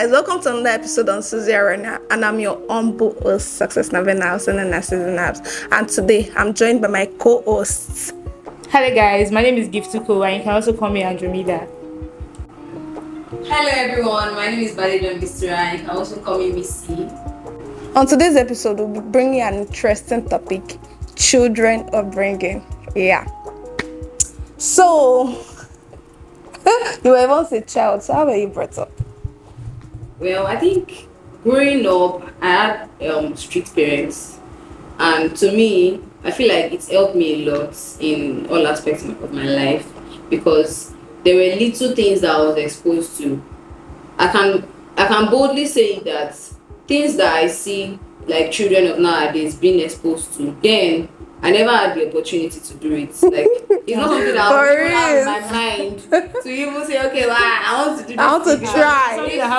guys, welcome to another episode on Susie Arena, and I'm your humble host, Success Navena, also known as Susie Nabs. And today, I'm joined by my co-hosts. Hello guys, my name is Giftuko, and you can also call me Andromeda. Hello everyone, my name is Badejon Bistra, and you can also call me Missy. On today's episode, we'll be bringing an interesting topic, children upbringing. Yeah. So, you were once a child, so how were you brought up? Well, I think growing up, I had strict parents, and to me, I feel like it's helped me a lot in all aspects of my life because there were little things that I was exposed to. I can boldly say that things that I see like children of nowadays being exposed to, then I never had the opportunity to do it. Like it's not something that I was in my mind to even say, okay, well, I want to do this. I want to try.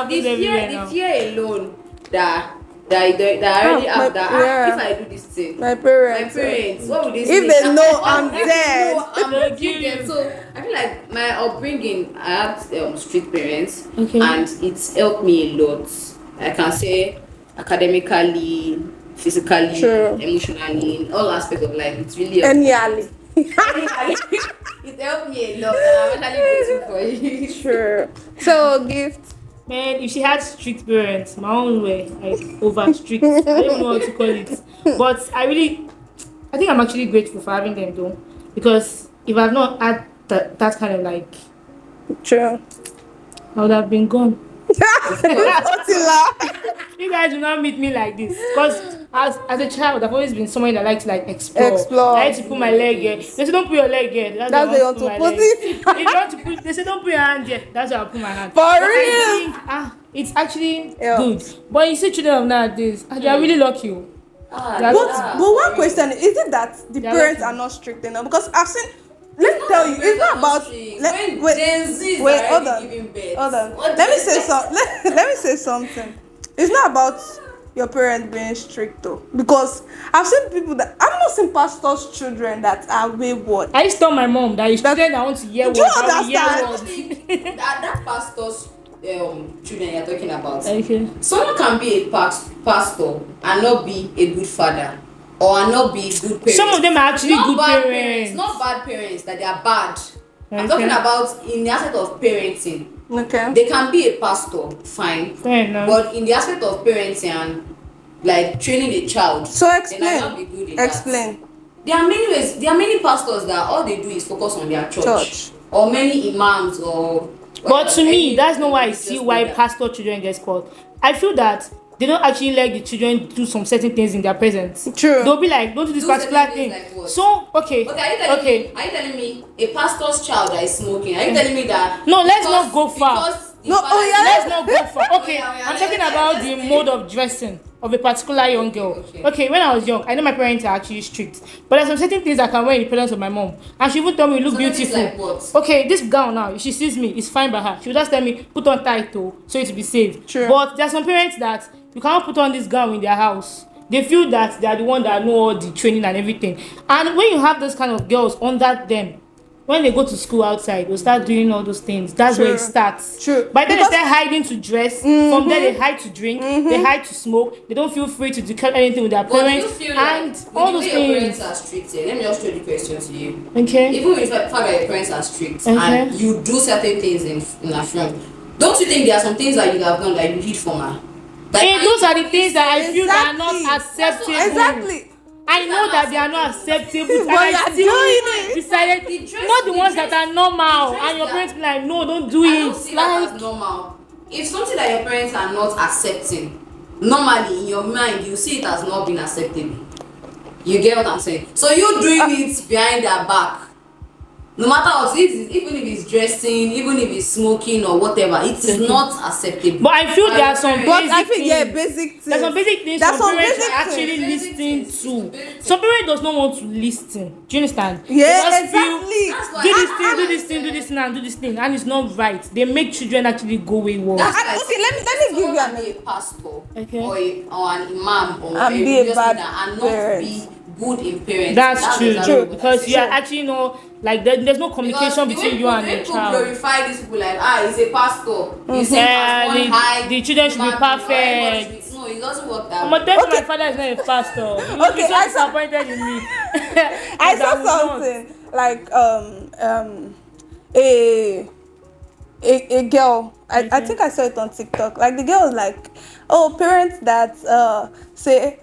The fear alone that I already have if I do this thing, my parents, what would they say? If they know I'm dead, I'm gonna kill them. So I feel like my upbringing, I have strict parents, Okay. and it's helped me a lot. I can say academically, physically, emotionally, in all aspects of life. It's really helped it helped me a lot, and I'm actually grateful for it. Sure. So, gift. Man, if she had strict parents, my own way, like over strict, I don't know what to call it. But I think I'm actually grateful for having them though, because if I've not had that kind of like, True. I would have been gone. Otila. You guys do not meet me like this, because as a child, I've always been someone that likes to like explore. I like to put my leg here. They say don't put your leg here. That's where you want to put it. If you want to put, they say don't put your hand here. That's where I put my hand. For but real. I think, it's actually good. But you see, children of nowadays, they are really lucky. But one question is it that the parents are not strict enough? Because I've seen. Let's tell you, it's not about. Hold on. Let me say something. It's not about your parents being strict though, because I've seen people that I've not seen pastors' children that are wayward. I used to tell my mom that it's children that want to hear words. Do you understand? that pastor's children you're talking about. Okay. Someone can be a pastor and not be a good father, or not be good parents. Some of them are actually not good bad parents. Not bad parents, that they are bad. Okay. I'm talking about in the aspect of parenting. Okay. They can be a pastor, fine. Fair enough. But in the aspect of parenting and like training a child, So they might not be good in explain. that. There are many ways. There are many pastors that all they do is focus on their church. Or many imams or. But to me, that's not why I see why pastor children get spoiled. I feel that they don't actually let the children do some certain things in their presence. True. They'll be like, don't do this particular thing. Like so, okay. Are you telling me a pastor's child that is smoking? Are you telling me that? No, let's not go far. Let's not go far. Okay, I'm talking about the mode of dressing of a particular young girl. Okay, when I was young, I know my parents are actually strict, but there's some certain things I can wear in the presence of my mom, and she even tell me you look beautiful. Like what? Okay, this gown now, if she sees me, it's fine by her. She will just tell me put on tight though, so it will be safe. True. But there's some parents that you cannot put on this gown in their house. They feel that they are the one that know all the training and everything. And when you have those kind of girls under them, when they go to school outside, they'll start doing all those things. That's where it starts. True. By then they start hiding to dress. From there they hide to drink. They hide to smoke. They don't feel free to do anything with their parents. But do you feel and like all those the way your things. parents are strict, let me just throw the question to you. Okay. Even if the fact that your parents are strict and you do certain things in a front, don't you think there are some things that you have done that you hid from her? Like, those are the things that I feel that are not acceptable. Exactly. I know that they are not acceptable, But and you I are still doing it. decided not the ones that are normal, and your parents be like, no, don't do I don't it. see that as normal. If something that your parents are not accepting, normally in your mind you see it as not being acceptable. You get what I'm saying? So you doing it behind their back. No matter what, even if it's dressing, even if it's smoking or whatever, it is not acceptable. But I feel there are some basic things. There's some basic things That's some parents basic are actually listening to. Some parents does not want to listen. Do you understand? Yeah, They just exactly. feel, do this thing, and do this thing, and it's not right. They make children actually go wayward. Okay, let me give you a pastor Okay. or an imam or and a be a religious bad leader and parent. not be good in parenting. That's true, exactly what I because said. you are actually like there's no communication between you and the people child. glorify these people like he's a pastor. He's saying The children should be perfect. No, it doesn't work that But way. then my father is not a pastor. You'll be so disappointed in me. I saw something like a girl. I think I saw it on TikTok. Like the girl was like, oh, parents that say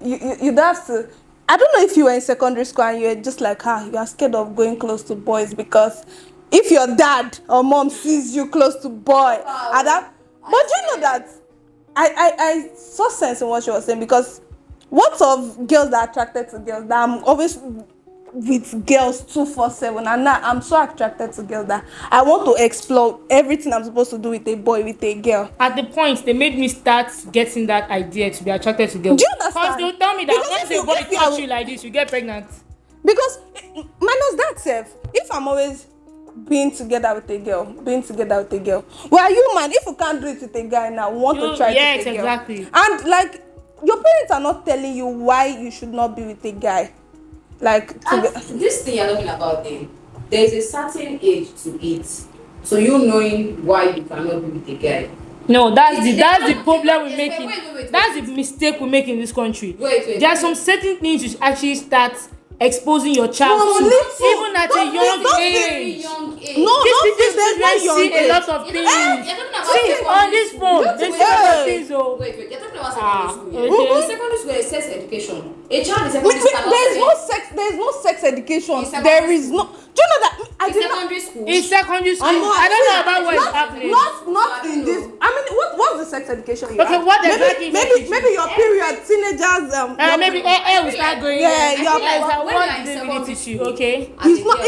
you don't have to. I don't know if you were in secondary school and you're just like, you are scared of going close to boys because if your dad or mom sees you close to boy, but you know that I saw sense in what she was saying, because what of girls that are attracted to girls, that I'm always with girls 247, and now I'm so attracted to girls that I want to explore everything I'm supposed to do with a boy, with a girl. At the point they made me start getting that idea to be attracted to girls. Do you understand? Because they'll tell me that Because once a boy touch you like this, you get pregnant. Because minus that self, if I'm always being together with a girl, well, are you man? If you can't do it with a guy now, want to try it with a girl. Exactly. And like your parents are not telling you why you should not be with a guy. Like this thing you're talking about, there is a certain age to it, so you knowing why you cannot be with a guy. No, that's the problem we're making. Wait. That's the mistake we make in this country. Wait. There are some certain things you should actually start exposing your child to, even at a young age. These children see a lot of things. See on this phone, they see a lot of things. Wait, you're talking about secondary school. Okay. In secondary school, is sex education. A child in secondary school there's no sex education. There is no. Do you know that? in secondary school. In secondary school, I don't know about what is happening. Not in this. I mean, what's the sex education you Okay, have? what exactly? Maybe your period, teenagers. Maybe air will start going. Yeah, your what did they really teach you? Okay. It's not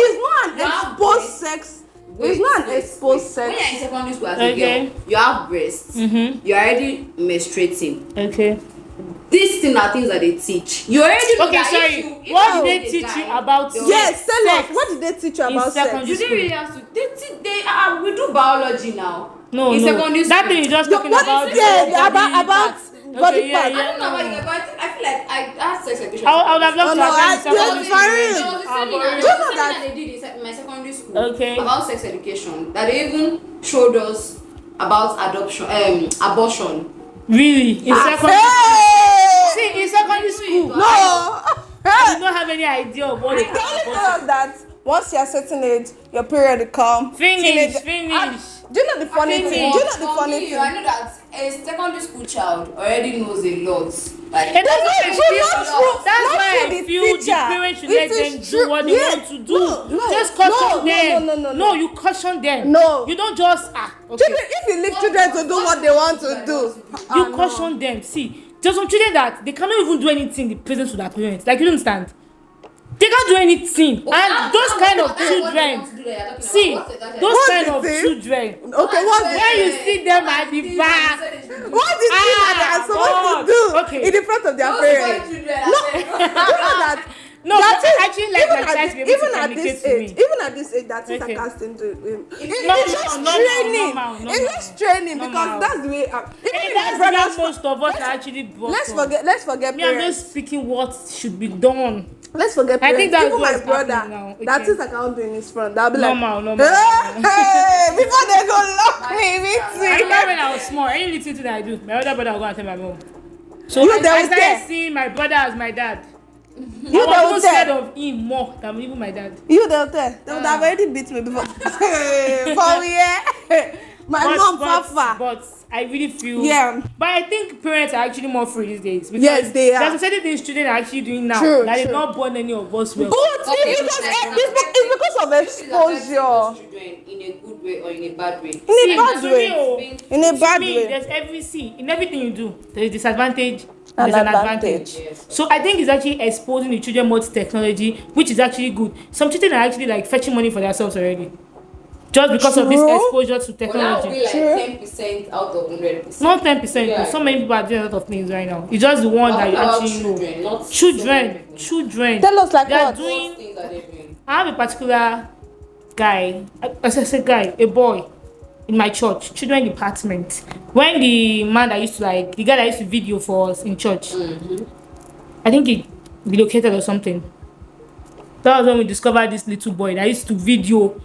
an exposed sex. It's not an exposed sex. When you're in secondary school as a girl, you have breasts. You're already menstruating. Okay. These things are things that they teach. You already know that sorry. if What did they teach you about sex? Yes, tell us. What did they teach you about sex? You didn't really have to. We do biology now. No, in secondary school. That thing you're just talking about. About body part. I don't know about you, but I feel like I had sex education. I would have loved to attend secondary school. There was a seminar that they did in my secondary school about sex education, that they even showed us about abortion. Really? In secondary school? See, in secondary school. No. I did not have any idea of what it They only tell us that once you're a certain age, your period will come. Finish. Do you know the funny thing? I know that a secondary school child already knows a lot. Like, That's why I the feel the teacher. parents should let them do what they want to do. Just caution them. No, you caution them. No. You don't just okay. Children, if you leave children to do what they want to do, You caution them. See, there's some children that they cannot even do anything in the presence of their parents. Like, you don't understand. They can't do anything. And those kind of children, Okay, when you see them at the back, what is it that they are supposed to do in the front of their parents? You know that. No, but I actually like my child to be able to communicate to me. Even at this age, that is accustomed to him. It's just training. It's just training because that's the way. That's where most of us are actually brought from. Let's forget Me, I'm parents. just speaking what should be done. Let's forget I parents. think that's even what my is brother. happening now. Okay. That is I can't do in his front. That'll be like Normal. Hey, before they go lock me, I remember when I was small, any little thing that I do, my older brother will go and tell my mom. So You, I they will started tell. seeing my brother as my dad. You, I they will was scared tell. of him more than even my dad. You, they'll tell. They would have already beat me before. For yeah. My mom, Papa. But I really feel. Yeah. But I think parents are actually more free these days. Because Yes, they are. There's certain things children are actually doing now True, that true. they've not born any of us well. But it's because of exposure. Children in a good way or in a bad way. In a bad way. In a bad way. There's in everything you do, there is disadvantage. An There's an advantage. advantage. So I think it's actually exposing the children more to technology, which is actually good. Some children are actually like fetching money for themselves already. Just because of this exposure to technology. Well, that would be like 10% out of 100%. Not 10%. Yeah. So many people are doing a lot of things right now. It's just the one that you actually know. Children. Tell us like They are what? doing. Things that they're doing. I have a particular guy, as I said, a boy in my church, children department. When the man that used to the guy that used to video for us in church, I think relocated or something. That was when we discovered this little boy that used to video.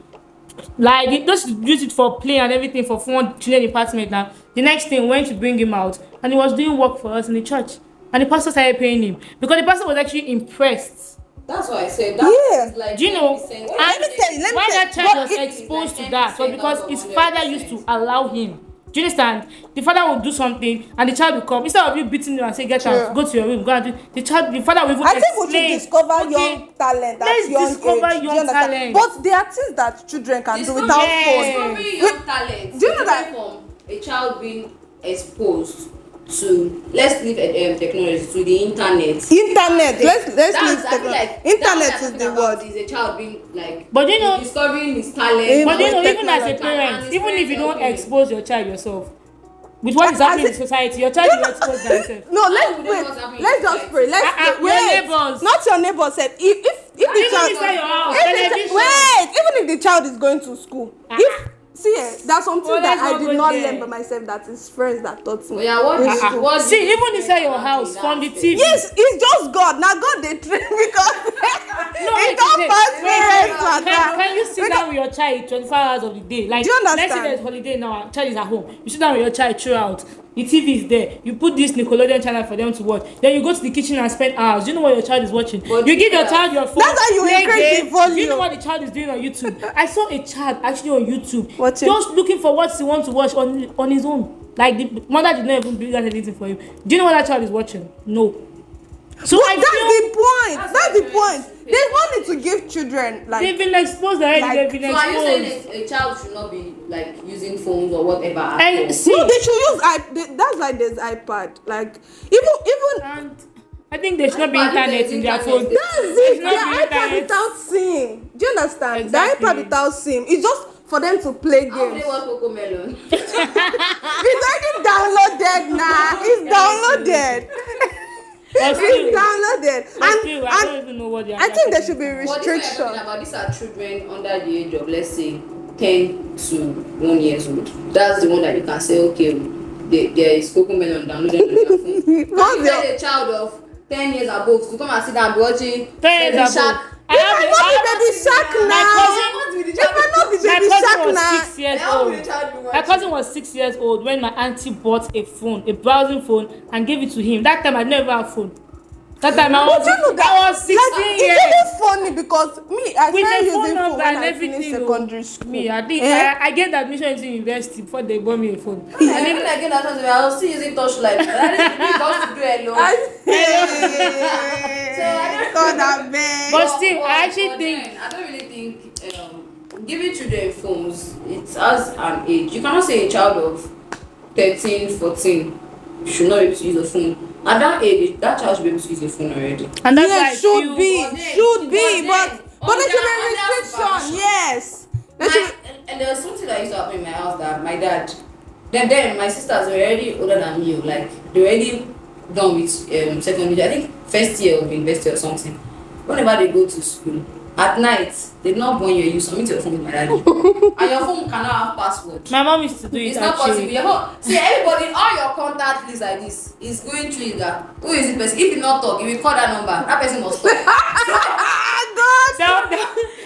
Like, he just use it for play and everything for fun, children department. Now, the next thing, we went to bring him out, and he was doing work for us in the church. And the pastor started paying him because the pastor was actually impressed. That's why I said that. Yeah. Like, Do you know? Let me tell you, Why that child was it- exposed to like that was 90% because of his 100%. father used to allow him. Do you understand? The father would do something and the child will come. Instead of you beating him and say, get True. out, go to your room, go and do the father will even I think we explain. should discover Okay, young talent at let's young discover age. Do you young understand? talent. But there are things that children can do without Yes. phone. Discovering young talent. Do you know that- From a child being exposed to, let's leave technology, to the internet. Internet. Let's leave That's, I feel technology. like Internet that's is what the I'm talking about, word. is a child being like, But you know, discovering his talent. In- but you know, with even as a technology. parent, And even if you don't okay. expose your child yourself, with what is As happening a- in society, your child will expose themselves. No, How let's would they wait. know what's happening Let's in just society? pray. Let's Your wait. neighbors. Not your neighbor said if the Even child inside your house, if the television. wait, even if the child is going to school, if see, there's something Oh, that let's I not did go not there. learn by myself that is friends that taught me. Oh, yeah, what in is school. what See, is even the inside your difference house, in from that the aspect? TV. Yes, it's just God. Now God they train because wait, it don't wait, pass wait, parents like that. Can you sit down with your child 24 hours of the day? Like, Do you let's say understand? there's holiday now, and child is at home. You sit down with your child throughout. The TV is there. You put this Nickelodeon channel for them to watch. Then you go to the kitchen and spend hours. Do you know what your child is watching? But you give your yeah. child your phone. That's how you play increase the games. volume. Do you know what the child is doing on YouTube? I saw a child actually on YouTube Watching. just looking for what he wants to watch on his own. Like, the mother did not even bring out anything for him. Do you know what that child is watching? No. So But I that's feel the point. That's That's what the point. parents They wanted to give children like they've been exposed already. Like- They've been So are you saying exposed. a child should not be like using phones or whatever? at And all? see, no, they should use that's why there's iPad. Like even and I think there should not be But if internet there's in their internet, phone. they- that's There's it. not The be iPad internet. without SIM. Do you understand? Exactly. The iPad without SIM. It's just for them to play How would games. they watch Cocomelon? It's already downloaded now. It's downloaded. But still, It's downloaded. but still, I don't And even know what they are. I think there should be But this one you're restriction. talking about, these are children under the age of, let's say, 10 to 1 years old. That's the one that you can say, okay, there is Cocomelon downloaded on their phone. Can What's you tell your- a child of 10 years above to come and sit down and be watching 10 years Baby above. Shark? I It have might a- not I be have- baby shark my now. cousin- It might not be My baby cousin shark was now. 6 years How old. will the child be My watching? cousin was 6 years old when my auntie bought a phone, a browsing phone, and gave it to him. That time I never had a phone. That time I But was, you know that I was 16 like, years. it's really funny because me I With started a phone using phone number when and I finished everything. secondary Oh. school. Me, I think Eh? I get admission into university before they bought me a phone. And even again, I was still using touchlight. That is because to do alone. God, I beg. But still, I actually but think- then, I don't really think giving children phones, it has an age. You cannot say a child of 13, 14 should not be able to use a phone. At that age, that child should be able to use a phone already. And that's why I Yes, should feel, be, But then- should be, but but then, but there should be under restriction. supervision. Yes, there should be. And there was something that used to happen in my house that my dad, then my sisters were already older than me, like they were already done with secondary, I think first year of university or something. Whenever they go to school, at night, they not born you submit your phone with my daddy. And your phone cannot have password. my mom used to do it It's not possible. actually. Your phone, see everybody, all your contact list like this is going through it that who is this person? If you not talk, if you call that number, that person must talk. Ah, God.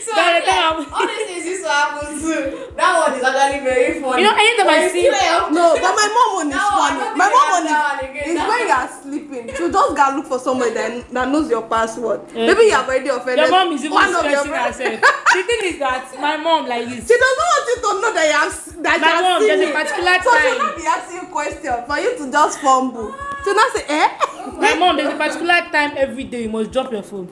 So I feel like, all these things used to happen too. That one is actually very funny. You know, anytime I But see- it's still help. No, but my mom one is That one, I funny. don't My think mom I one have that one again. is when you are sleeping. You just gotta look for somebody that knows your password. Maybe you have already offended Your mom is even one of your stressing friends. herself. The thing is that my mom like this. She doesn't want you to know that you have that My you have mom, seen there's a it. particular So she'll time. not be asking you question for you to just fumble. So now say, My mom, there's a particular time every day you must drop your phone.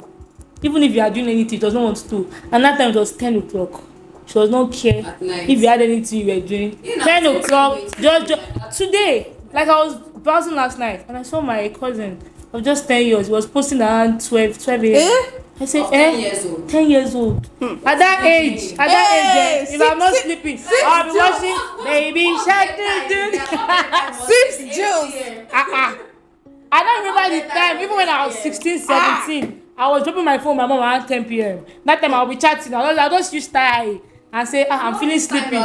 Even if you are doing anything, she does not want to do. And that time it was 10 o'clock. She does not care At night. if you had anything you were doing. You know, 10 I'm o'clock, still just today. Like I was browsing last night and I saw my cousin of just 10 years. He was posting around 12 a.m. Eh? I said, Of 10 years old. 10 years old. At that age, Hey, if I'm not six- sleeping, six I'll be June. watching Baby Shark. Six Junes. I don't remember the time, even when I was 16, 17, I was dropping my phone, my mom around 10 p.m. That time I'll be chatting, I'll just use style and and say, I'm feeling sleepy. Even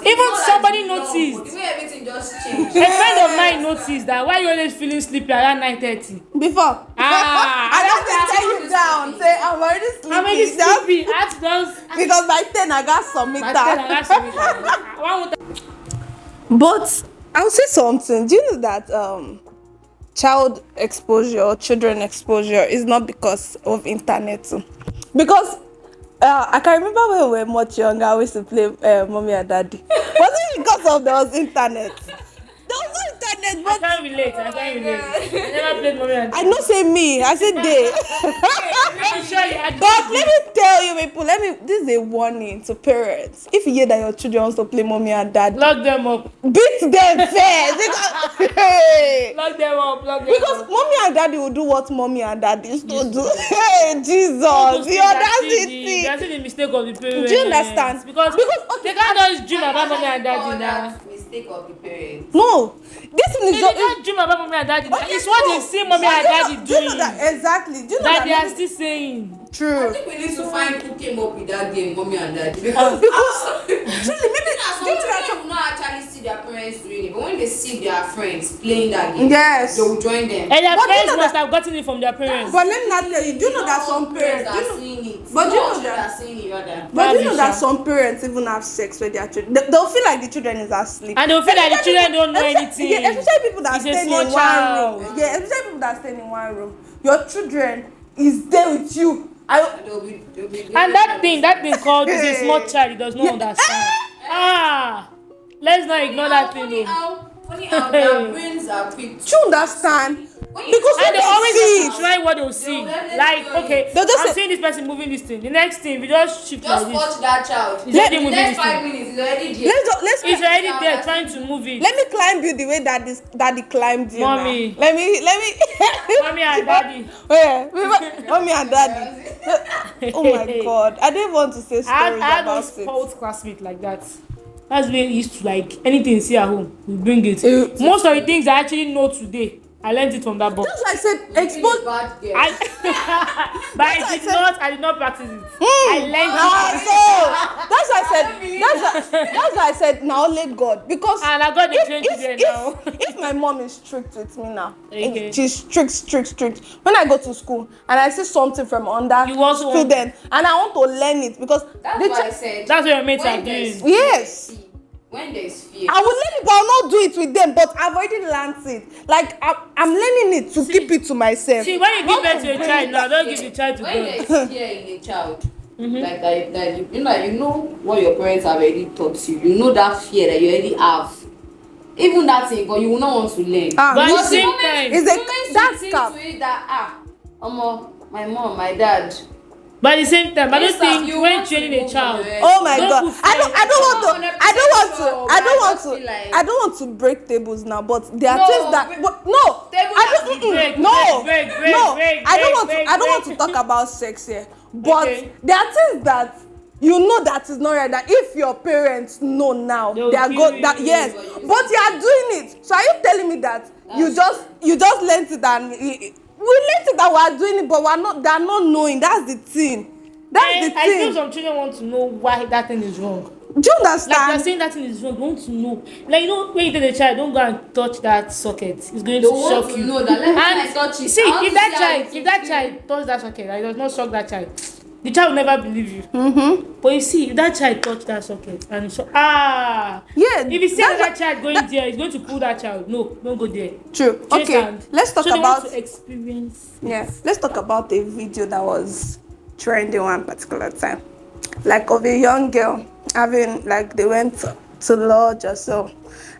Even somebody noticed. The way everything just changed. A friend of mine noticed that why you always feeling sleepy around 9:30. Before. I just tell you down. Say I'm already sleepy. I'm already sleepy. At those. Because by 10 I got submit By that. 10 I got some. But I'll say something. Do you know that child exposure or children exposure is not because of internet? Because I can remember when we were much younger, we used to play mommy and daddy. Was it because of there was internet? There was no internet, I but can't relate. I never played mommy and I know say me. I said they. I'm sure you had. But let me tell you people, this is a warning to parents. If you hear that your children wants to play mommy and dad, Lock them up. beat them first. Hey. Lock them up. Because mommy and daddy will do what mommy and daddy used to do. Hey, Jesus. They The audacity. are the mistake of the parents. Do you understand? Because okay, they can't just dream about mommy and daddy now. Mistake of the parents. No. This thing is They just. don't dream about mommy and daddy. Okay, It's what no. they see mommy and Do daddy you know doing. that? Exactly. Do you know That that? they are still saying. I True. think we need to find who came up with that game, mommy and daddy. Because Truly, maybe some children will not actually see their parents doing it, but when they see their friends playing that game, Yes. they will join them. And their But you parents know must that- have gotten it from their parents. But let me not tell you. Do you know that some parents? are Do you know, seeing it. but do you know Children that- are seeing it rather. but do you know Babisha. that some parents even have sex with their children? They'll feel like the children is asleep. And they'll feel like the Especially children don't know especially- anything. Yeah, especially people that It's a stay in small one child. room. Yeah, especially people that stay in one room. Your children is there with you. They'll be And that thing called is a small child, it does not understand. Let's not ignore that thing. Funny how their brains are quick. Do you understand? When you- Because And they always see have to try what they'll see. Like, okay, They'll just I'm say- seeing this person moving this thing. The next thing, we just shift just like watch this. that child. He's already The moving next this 5 thing. minutes, he's already there. Let's He's already there trying to move it. let me climb you the way daddy climbed you. Mommy. Now. Let me. Mommy and daddy. Yeah, mommy and daddy. Oh my God, I didn't want to say stories I had about those it. old classmates like that. That's where he used to like anything you see at home, we bring it. It- Most of the things I actually know today, I learned it from that book. That's why I said Being a expose. bad girl. But That's I did not practice it. I learned it. That's why I said. That's why I said now let God because. And I got the change today now. If my mom is strict with me now, Okay. she's strict. When I go to school and I see something from under You also want- student and I want to learn it because That's the why I chi- said. That's what your mates are when there's doing. Yes. fear, when there's fear. I will learn it, but I'll not do it with them. But I've already learned it. Like I'm learning it to keep it to myself. See, when you give Not birth to a bring child it now, back. don't give the child to When God. there's fear in a child, like that you know what your parents have already taught you. You know that fear that you already have. Even that thing, but you will not want to learn. But at the Because same moment- time, It's the a- moment you that's think cap. to it that my mom, my dad. but at the same time, I don't Yes, sir, think you when want to training a move child, on, Oh my Don't God! put I don't want to. I don't want to. I don't want feel to. like- I don't want to break tables now. But there are No, things that. break- But no. tables I have don't. to break, No. break, No. break, I don't break, want to. break, I don't want break. to talk about sex here. But Okay. there are things that you know that is not right. That if your parents know now, They will they are kill good. you. That yes. But you are doing it. So are you telling me that you just learned it and we learned it that we are doing it, but we're not. They are not knowing. That's the thing. That's And the I feel thing. some children want to know why that thing is wrong. Do you Like understand? you're saying that thing is wrong, they want to know. Like you know, when you tell the child, don't go and touch that socket. It's going They to want shock to you. know that let me And touch it. see, I want if to see how that it child touch that socket, like, it does not shock that child. The child will never believe you. But you see, if that child touch that socket and so Yeah. if you see that's that child going there, it's going to pull that child. No, don't go there. True. Do you Okay. understand? Let's talk so they about want to experience. yeah. Let's talk about a video that was trending one particular time, like of a young girl having like they went to lodge or so.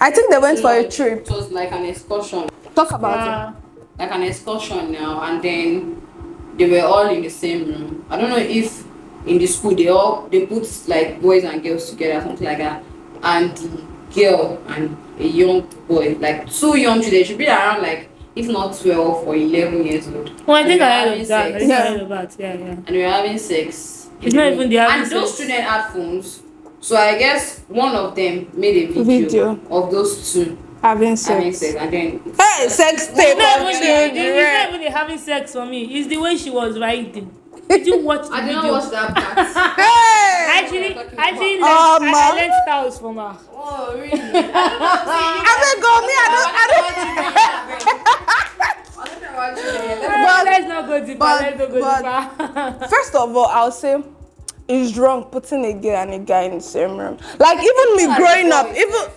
I think they went for a trip. It was like an excursion. Talk about it. Like an excursion now, and then they were all in the same room. I don't know if in the school they put like boys and girls together, something like that. And the girl and a young boy, like two young children, should be around like if not 12 or 11 years old. Well, I think And I they were heard of that. I having think I sex. heard of that. Yeah. And we were having sex. It's not even the having And those sex. students had phones. So I guess one of them made a video. Of those two Having having sex. sex, and then Hey, sex tape It's not of even the- it's not children. even the having sex for me. It's the way she was riding. Did you watch the I did video? not watch that part. Hey! Actually, Ma. I learned styles from her. Oh, really? I beg go me. Let's not go deeper. Let's not go deeper. First of all, I'll say it's wrong putting a girl and a guy in the same room. Like even me growing up, even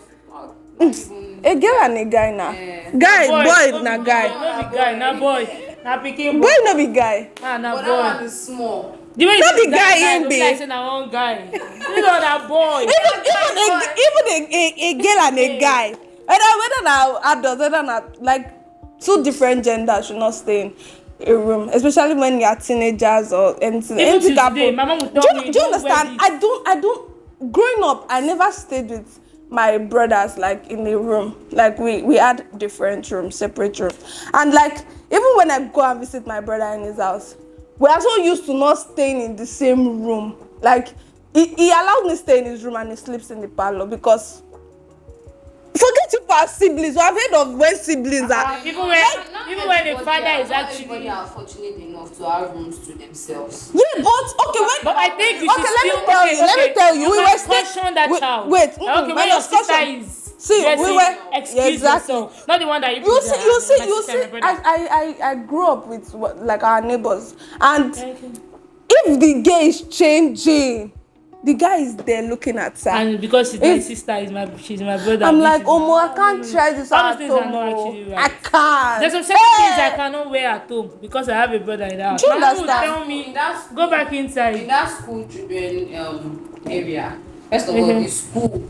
a girl and a guy now. Boy na guy. No be guy, na boy. Na pikin Boy no be guy. Na But that boy. one is small. The way No you be guy in be. Like say na one guy. You know that boy. Even a girl and a guy. Whether na adults, whether na like two different genders should not stay in a room, especially when you are teenagers or anything. Even anything till today, my mom would tell me. Do you understand? I don't. Growing up, I never stayed with my brothers like in a room. Like we had different rooms, separate rooms, and like even when I go and visit my brother in his house, we are so used to not staying in the same room. Like he allowed me to stay in his room and he sleeps in the parlor because. Forget you for siblings. I've heard of when siblings are. Even when the father is actually. Everybody are fortunate enough to have rooms to themselves. Yeah, but okay, when. But I think you Okay, should let still. me tell you. Let me tell you. We were caution that child. Wait. Okay, when your sister is. See, dressing, we were. Excuse Exactly. yourself. Not the one that you. You see. I grew up with like our neighbors, and if the gay is changing, the guy is there looking at her. And because she's my sister, she's my brother. I'm like, I can't try this all at those things are not home. actually right. I can't. There's some certain things I cannot wear at home because I have a brother in the house. Do you My mom would understand? tell me, In that go back inside. in that school children area, first of all, the school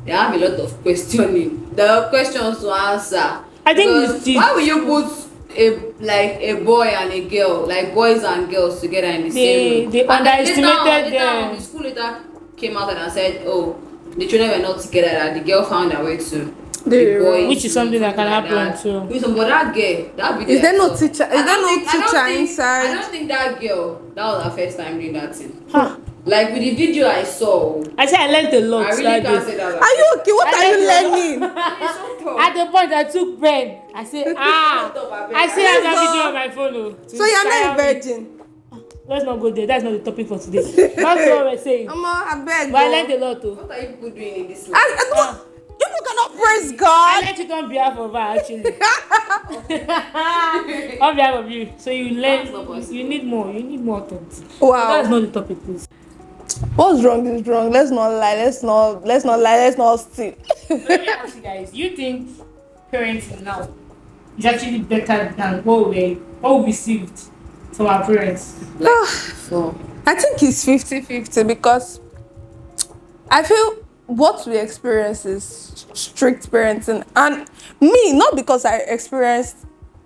they have a lot of questioning. There are questions to answer. I think Because it's the- why will you put a boy and a girl, like boys and girls together in the same room? They And then underestimated later on, them. the school later came out and said, oh, the children were not together, that the girl found her way to the boy. Which is something that can happen too. But that girl, that video. Is there no I saw, teacher? Is there no teacher inside? I don't think that girl, that was her first time doing that thing. Huh. Like with the video I saw, I said I learned a lot. I really that can't day. say that. Are you okay? What are you learning? At the point I took pen, I said, I still have that video on my phone. So you're not a virgin? Let's not go there. That's not the topic for today. That's what we're saying. I beg. But I learned a lot too. What are you people doing in this life? I don't. You cannot praise I God. let it on behalf of her actually. On behalf of you. So you learn. You need more. You need more thoughts. Wow. That's not the topic, please. What's wrong is wrong. Let's not lie. Let's not lie. Let's not steal. Let me ask you guys. You think parenting now is actually better than what we received from our parents? So, I think it's 50-50 because I feel what we experience is strict parenting, and me, not because I experienced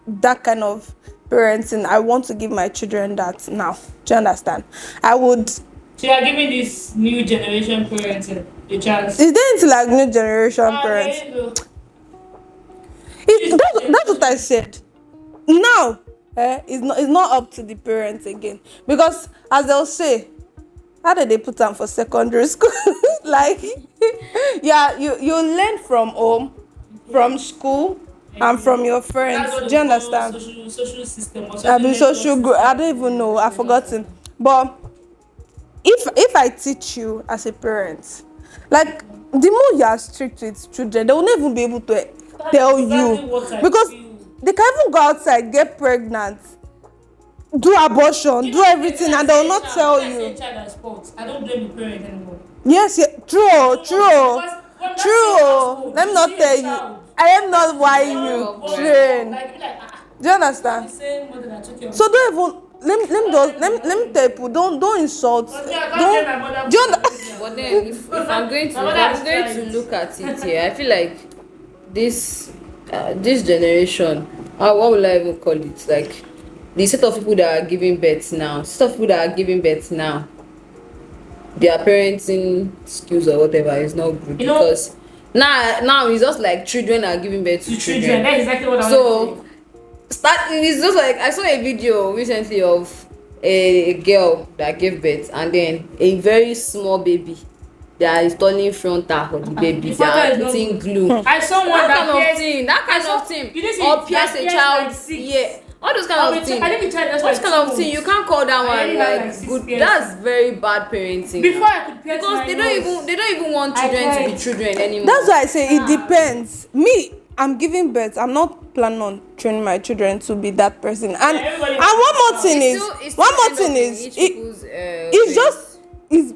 that kind of parenting, I want to give my children that now. Do you understand? I would. So you are giving this new generation parenting a chance. Is there into like new generation parents? There you go. That's what I said. Now, it's not up to the parents again, because as they'll say, how did they put them for secondary school? Like, yeah, you learn from home, from school, and from your friends. That's what Do you they call understand? social system. Or I mean, social network group. I don't even know. I've forgotten. But if I teach you as a parent, like the more you are strict with children, they will not even be able to tell exactly what you, I because feel. they can even go outside, get pregnant, do abortion, do everything, and they will not tell you. I don't blame the parent anymore. Yes, true. Let me not tell you. I am not why you train. Do you understand? So don't even let me tell people, don't insult. Do you understand? but then if I'm going to look at it here, I feel like this generation, what will I even call it? Like the set of people that are giving birth now, their parenting skills or whatever is not good, because now it's just like children are giving birth to children. That's exactly what I So it's just like I saw a video recently of a girl that gave birth, and then a very small baby that is turning frontal of the baby. They are putting glue. I saw one that kind of thing. You didn't see Or pierce a child. Yeah. All those kind of things. I think the child just What like kind of thing? You can't call that one really have, like 6 good. years. That's very bad parenting. Before I could pierce Because my they nose. don't even want children to be tried. children anymore. That's why I say it depends. Me, I'm giving birth. I'm not planning on training my children to be that person. And everybody one more thing is, It's one still more end thing up in is, each it, people's, it's just it's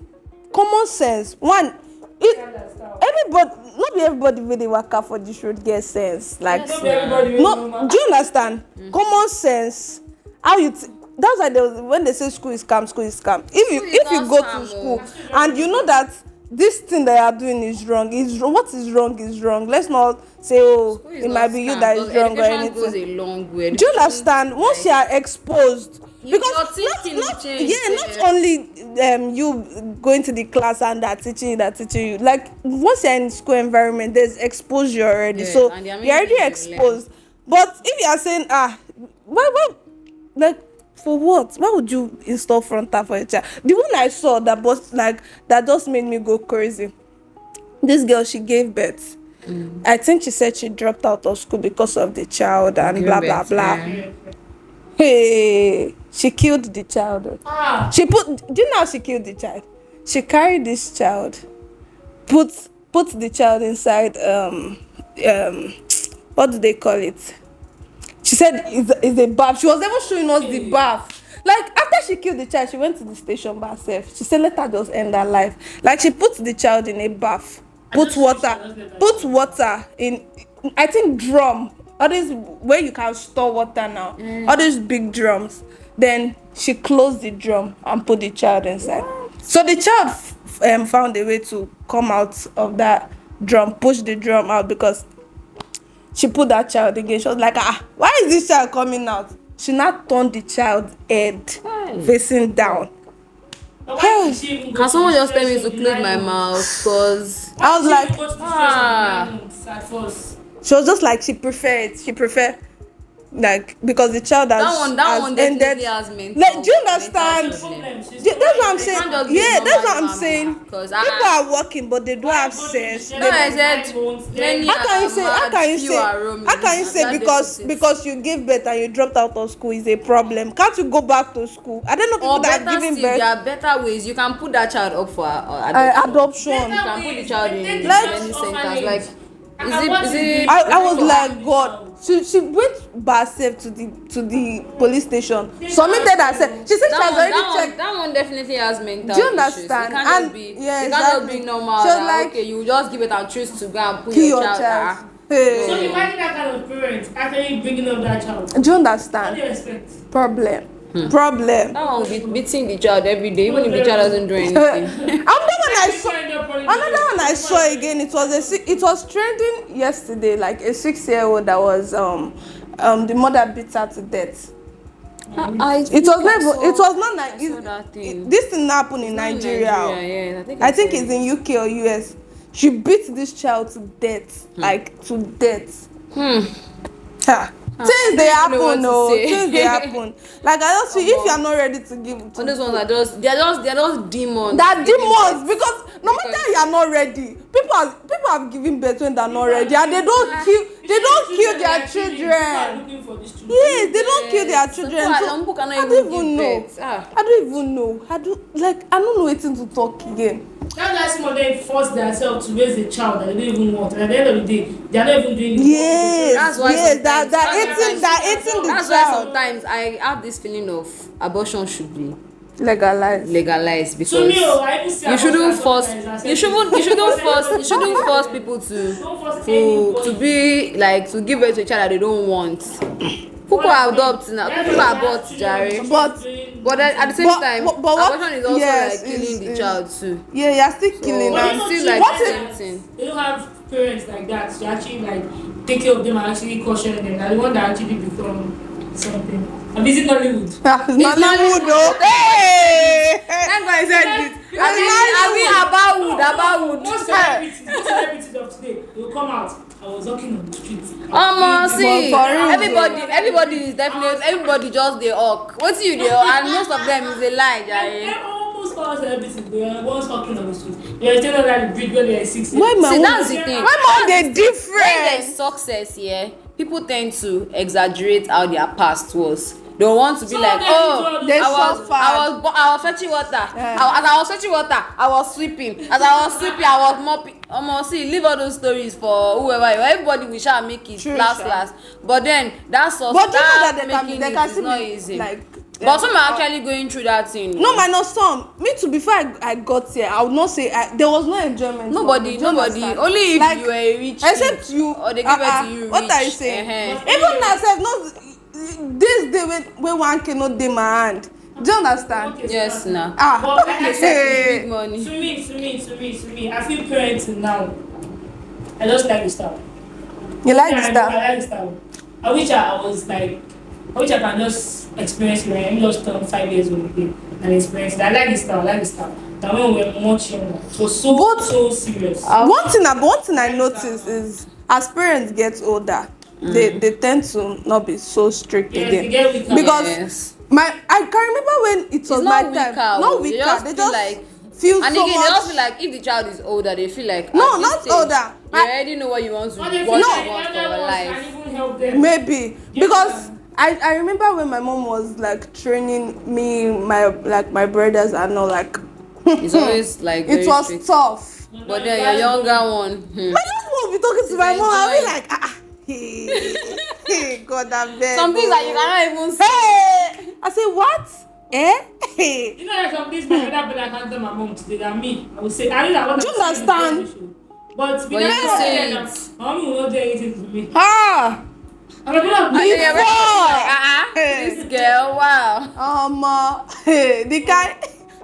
common sense. One, everybody, not be everybody really work out for this road get sense. Like, Not everybody will know, no, do you understand? Common sense. How you? That's why when they say school is scam, school is scam. If you not go scam, to school and you know that this thing that you are doing is wrong, what is wrong is wrong. Let's not say, oh, it might be you that is wrong or anything. Goes anything. a long way. Do you understand? Once you are exposed, because your thinking will change. not only you going to the class and they're teaching you. Like once you're in school environment, there's exposure already. Yes, So and they are you're already making you exposed. But if you are saying, why, like for what? Why would you install frontal for a child? The one I saw that just made me go crazy. This girl, she gave birth. I think she said she dropped out of school because of the child and blah blah blah. Yeah. Hey, she killed the child. Ah. Do you know how she killed the child? She carried this child, put the child inside what do they call it? She said it's a bath. She was even showing us the bath. Like after she killed the child, she went to the station by herself. She said, let her just end her life. Like she put the child in a bath, put water in, I think drum. All these where you can store water now. All these big drums. Then she closed the drum and put the child inside. So the child found a way to come out of that drum, push the drum out because she put that child again. She was like, why is this child coming out? She now turned the child's head facing down. Can someone just tell me to close my mouth? Because I was like, she was just like, she prefer like because the child has that one ended. definitely has mental. Like, do you understand? That's what I'm saying. can't just be Yeah, that's what I'm normal saying. mama, 'cause People are working, but they don't have sense. No, I said many How can you say? How can you few say? are roaming. How can you say That because deficit. you gave birth and you dropped out of school is a problem? Can't you go back to school? I don't know people Or that better are giving still, birth. there are better ways. You can put that child up for adoption. Adoption. You can put the child in Like- many centers. Like, What is is it? it? I was like, God. She went by herself to the police station. Submitted herself. She said she has already checked. That one definitely has mental Do you issues. understand? It can't And- just be. yeah, it can't just exactly. be normal. She was That, like, okay, you just give it and choose to go and put Kill your your child. child. So Hey. imagine that kind of parent actually bringing up that child. Do you What do understand? you expect? Problem. That one will be beating the child every day, even if the child doesn't do anything. Another one I saw again. It was trending yesterday. Like a 6-year-old that was the mother beat her to death. It was not like this thing happened in Nigeria. Yeah, I think it's in UK or US. She beat this child to death, like to death. Ha. Things they happen, no. Things they happen. Like I just feel if you are not ready to give, So those ones are just they're just demons. that demons, because no matter you are not ready, people have given birth when they are not ready, and they don't kill their children. Yes, they don't kill their children. So I don't even know. I don't even know. I don't know anything to talk again. That's why some of them force themselves to raise a child that they don't even want. And at the end of the day, they are not even doing it. Yes, That's why yes, sometimes- they're eating the That's why child. sometimes I have this feeling of abortion should be Legalized. because So me, I even see you shouldn't abortion force as something you shouldn't force people to be like to give birth to a child that they don't want. People adopt now. People abort, Jerry. But at the same time, abortion is also like killing the child too. Yeah, you're still killing But them. It's still like what the if same thing. they don't have parents like that to actually like take care of them and actually caution them? That the one that actually become something. I'm visiting Hollywood. It's not Nollywood, though. Hey! That's why I said it. It's Are we about wood? Most celebrities of today, they will come out. I was walking on the streets. See, But for real, everybody is definitely everybody just the hawk. What's you there? And most of them is a lie, Jerry. Almost all celebrities, they are once walking on the streets. They are telling that the bridge when they are 16. Why my See, own? that's the thing. Why mom they When there's different? success here, people tend to exaggerate how their past was. They want to be like, oh, I was fetching water. As I was fetching water, I was sweeping. As I was sweeping, I was mopping. See, leave all those stories for whoever. Everybody will shall make it last. But then that's also they can see not easy. Like, but some are actually going through that thing. No, minus some. Me too. Before I got here, I would not say there was no enjoyment. Nobody. Only if like, you were a rich except kid, you. or they give it to you. What are you saying? Even myself, no. This day when one cannot dey my hand. Do you understand? Okay, yes, so now. But like I said, big money. To me, I feel parenting now. I just like the style. You like the style? I like the style. I wish I can just experience it. I'm just 5 years old and experience it. I like the style. That when we were much younger, it was so serious. One thing I notice is as parents get older, they tend to not be so strict again. Because I can remember when it was my time. Not weaker. They just like feel and so again, much. they also feel like if the child is older, they feel like no, not stage, older. You already know what you want to do. What you want for your life. Maybe because I remember when my mom was like training me, my brothers and all like. It's always like it was strict. Tough. But then your younger one. My younger one will be talking to my mom. I'll be like, hey, God, I'm bad. Some things that you cannot even say. Hey, I say what? You know, like some things my brother I can't tell my mom today than me. I will say, I really want to understand. But you say it. My mom will not do anything to me. This girl, wow. The guy,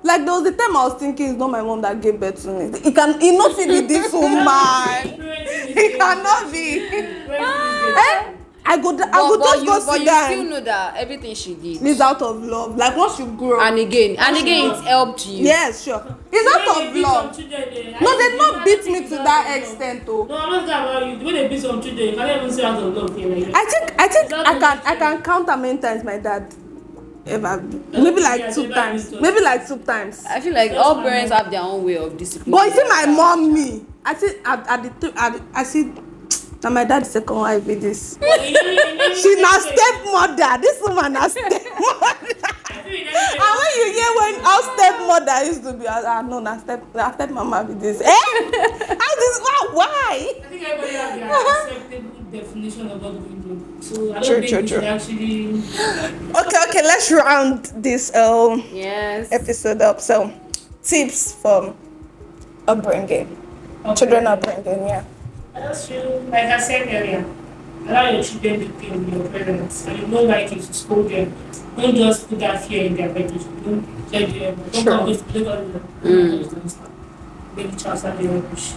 like there was the time I was thinking it's not my mom that gave birth to me. It not be this woman. It cannot be. I go just go sit down. But you still know that everything she did is out of love. Like once you grow. And again, it helped you. Yes, sure. It's out of love. No, they not beat me to that extent, though. No, I'm not talking about you. The way they beat some children, you can't even say out of love. I think I can count how many times my dad ever maybe like two times. I feel like all parents have their own way of discipline. But you see my mom, me. I think I see. Now my dad's second wife be this. She na stepmother. This woman na stepmother. And when you hear how stepmother used to be, no, na stepmama be this. How this? Why? I think everybody have their acceptable definition of what we do. So I don't think we should actually. Okay. Let's round this episode up. So, tips from upbringing, children upbringing, yeah. That's true. Like I said earlier, allow your children to play with your parents. And you don't like it to scold them. Don't just put that fear in their bedroom. Don't judge them. Don't always play with them. Let the child start their push.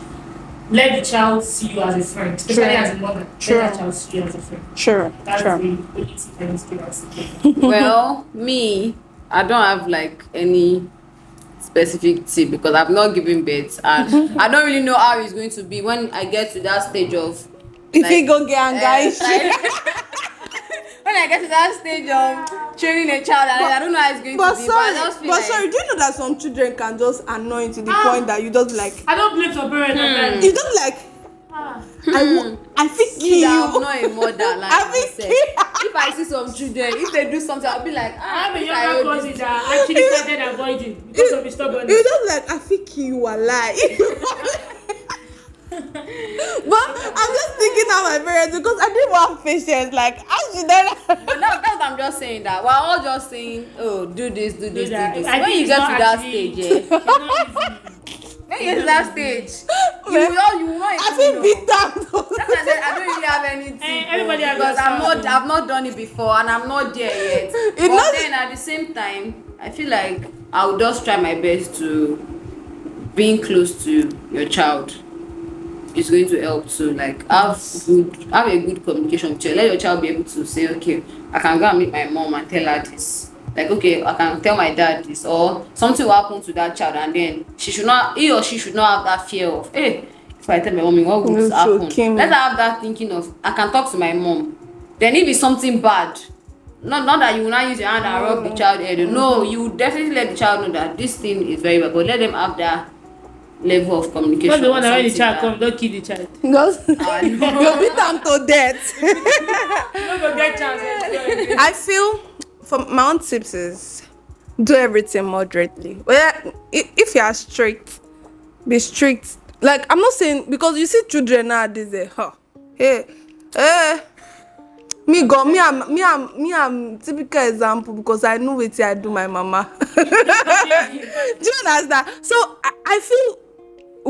Let the child see you as a friend, especially as a mother. Let that child see you as a friend. Sure. That's the only thing I say. Well, me, I don't have like any specific tip because I've not given birth and I don't really know how it's going to be when I get to that stage of if you go get guys when I get to that stage of training a child and I don't know how it's going to be. Sorry, do you know that some children can just annoy you to the point that you just like I don't blame some parents. You don't like I think I'm not a mother. Like I think if I see some children, if they do something, I'll be like, I have a younger cousin that actually started avoiding because of his stubbornness. You don't like I think you are lying. But I'm just thinking of my parents because I didn't want patience. Like, how should I? But that's what I'm just saying that we're all just saying, oh, do this. When you get to that stage, when you get to that stage, you will not. I feel beat down. That's why I said I don't really have anything. Everybody because I've not done it before and I'm not there yet. But then at the same time, I feel like I'll just try my best to being close to your child. It's going to help to like have a good communication with you. Let your child be able to say, okay, I can go and meet my mom and tell her this. Like, okay, I can tell my dad this, or something will happen to that child, and then he or she should not have that fear of, hey, if I tell my mommy what would happen. Let her have that thinking of, I can talk to my mom. Then if it's something bad, not that you will not use your hand and rub the child head. No, you definitely let the child know that this thing is very bad, but let them have that level of communication. Not the one that when the something child that- comes, don't kill the child. Because Ah, no. you'll beat them to death. You don't get chance. I feel from my own tips is do everything moderately. Well, if you are strict, be strict. Like I'm not saying because you see children nowadays, hey, I'm typical example because I know what I do my mama. Do you understand? So I feel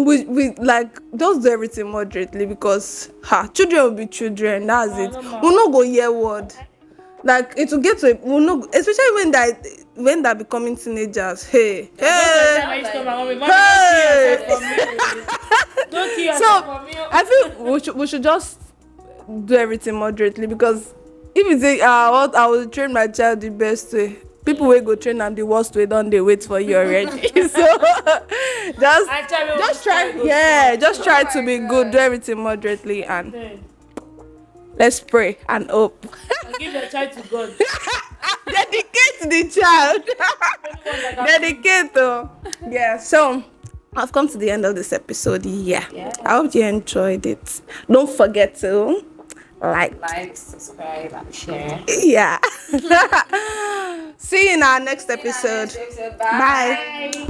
we like just do everything moderately because children will be children. That's it. We'll not go hear word. Like it will get to we'll not, especially when they're becoming teenagers. Hey. I used to tell my mommy, "Mommy, don't kill yourself for me. Don't kill So yourself for me." I feel we should just do everything moderately because if you say what I will train my child the best way, people will go train them the worst way, don't they wait for you already? So just try to be good, do everything moderately and let's pray and hope. And give your child to God. Dedicate the child. Dedicate though. Yeah. So I've come to the end of this episode. Yeah. I hope you enjoyed it. Don't forget to like, subscribe, and share. yeah. See you in our next episode. Bye. Bye.